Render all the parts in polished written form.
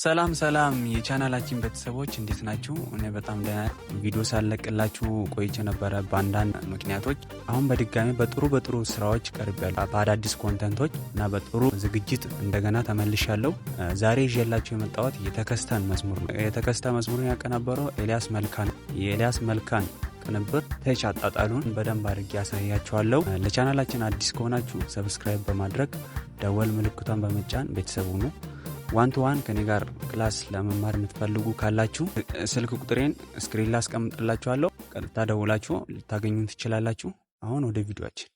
ሰላም ሰላም የቻናላችን ቤተሰቦች እንዴት ናችሁ? እኔ በጣም ደህና ቪዲዮ ሳለቅላችሁ ቆይቼ ነበረ በአንዳንድ ምክንያቶች። አሁን በድጋሚ በጥሩ ስራዎች ቀርቤያለሁ በአዳዲስ ኮንተንቶች እና በጥሩ ዝግጅት እንደገና ተመልሻለሁ። ዛሬ ይዤላችሁ የመጣሁት የተከስተን መዝሙር ነው። የተከስተ መዝሙርን ያቀናበረው ኤልያስ መልካ ነው። የኤልያስ መልካን ቅንብር ተች አጣጣሉን በደንብ አድርጌ ያሳያችኋለሁ። ለቻናላችን አዲስ ከሆናችሁ ሰብስክራይብ በማድረግ ደወል ምልክቷን በመጫን ቤተሰብ ሁኑ። ዋን ቱ ዋን ከኔ ጋር ክላስ ለመማር የምትፈልጉ ካላችሁ ስልክ ቁጥሬን ስክሪን ላይ አስቀምጥላችኋለሁ። ቀጥታ ደውላችሁ ልታገኙን ትችላላችሁ። አሁን ወደ ቪዲዮአችን።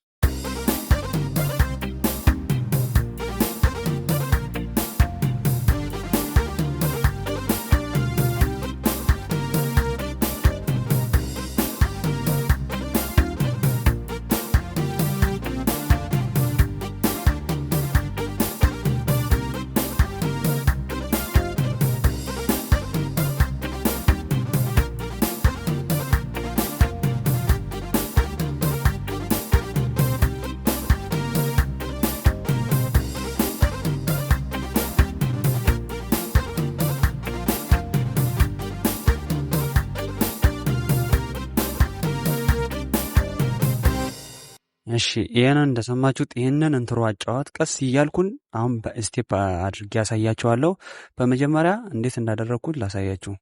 እሺ ይሄንን እንደሰማችሁት ይሄንን እንትሮ አጫዋት ቀስ እያልኩን አሁን በስቴፕ አድርጌ ያሳያችኋለሁ። በመጀመሪያ እንዴት እንዳደረኩት ላሳያችሁ።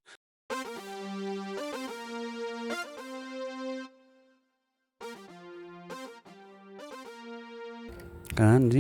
ከአንዲ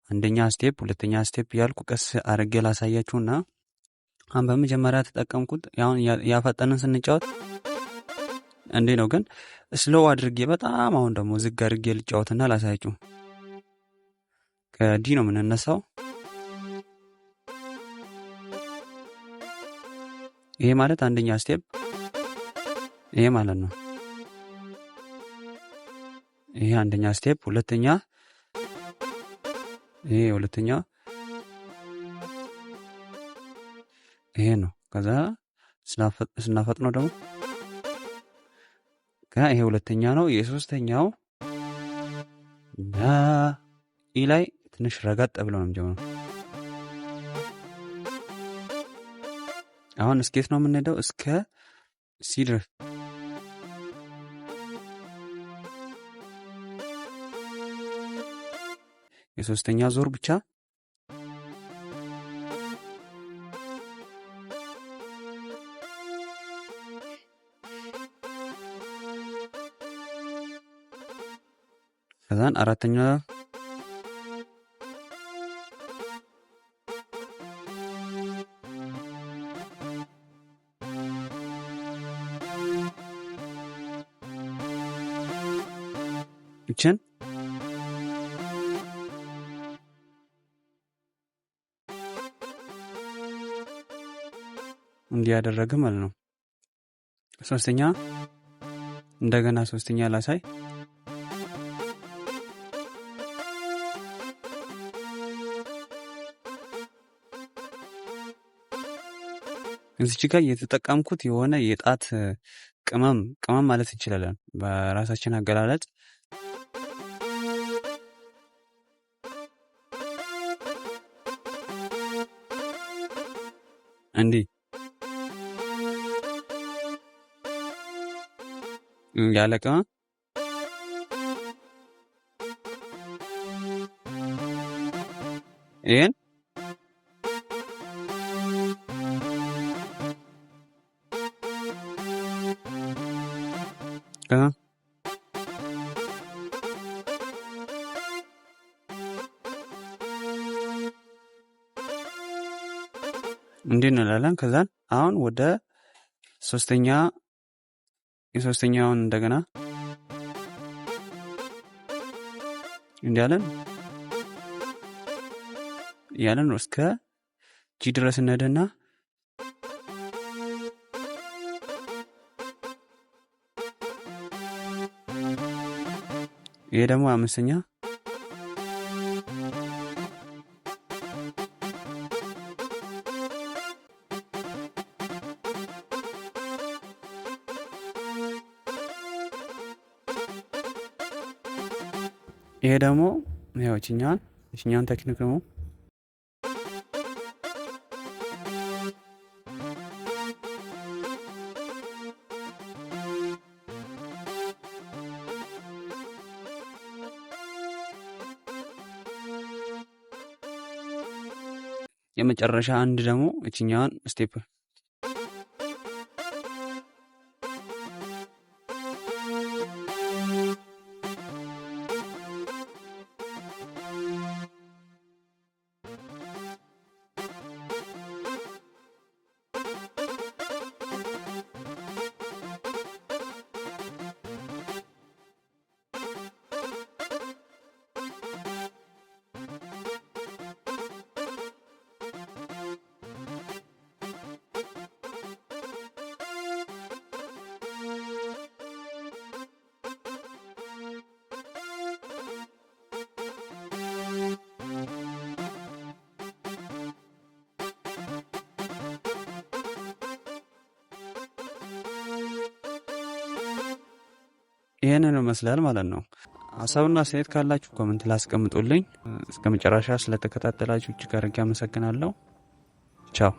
አንደኛ ስቴፕ ሁለተኛ ስቴፕ ያልኩ ቀስ አድርጌ ላሳያችሁና አሁን በመጀመሪያ ተጠቀምኩት። አሁን ያፈጠነን ስንጫወት እንዴ ነው፣ ግን ስሎው አድርጌ በጣም አሁን ደግሞ ዝግ አድርጌ ልጫወትና ላሳያችሁ። ከዲ ነው የምንነሳው። ይሄ ማለት አንደኛ ስቴፕ ይሄ ማለት ነው። ይሄ አንደኛ ስቴፕ፣ ሁለተኛ ይሄ ሁለተኛ ይሄ ነው። ከዛ ስናፈጥነው ደግሞ ይሄ ሁለተኛ ነው። የሶስተኛው ኢ ላይ ትንሽ ረጋጥ ብለው ነው የሚጀምረው። አሁን እስኬት ነው የምንሄደው እስከ ሲ ድረስ። የሶስተኛ ዞር ብቻ ከዛን አራተኛ እችን እንዲያደረገ ማለት ነው። ሶስተኛ እንደገና ሶስተኛ ላሳይ። እዚች ጋር የተጠቀምኩት የሆነ የጣት ቅመም ማለት እንችላለን በራሳችን አገላለጽ። እንዲህ ያለ ቅመም ይሄን እንዴት እንላለን። ከዛን አሁን ወደ የሶስተኛውን እንደገና እንዲያለን ያለን እስከ ጂ ድረስ እንሄድና ይሄ ደግሞ 5ኛ። ይሄ ደግሞ ያው እችኛዋን ቴክኒክ ነው። የመጨረሻ አንድ ደግሞ እችኛዋን ስቴፕ ይሄንን ይመስላል ማለት ነው። ሀሳብና አስተያየት ካላችሁ ኮሜንት ላይ አስቀምጡልኝ። እስከ መጨረሻ ስለተከታተላችሁ እጅግ አድርጌ አመሰግናለሁ። ቻው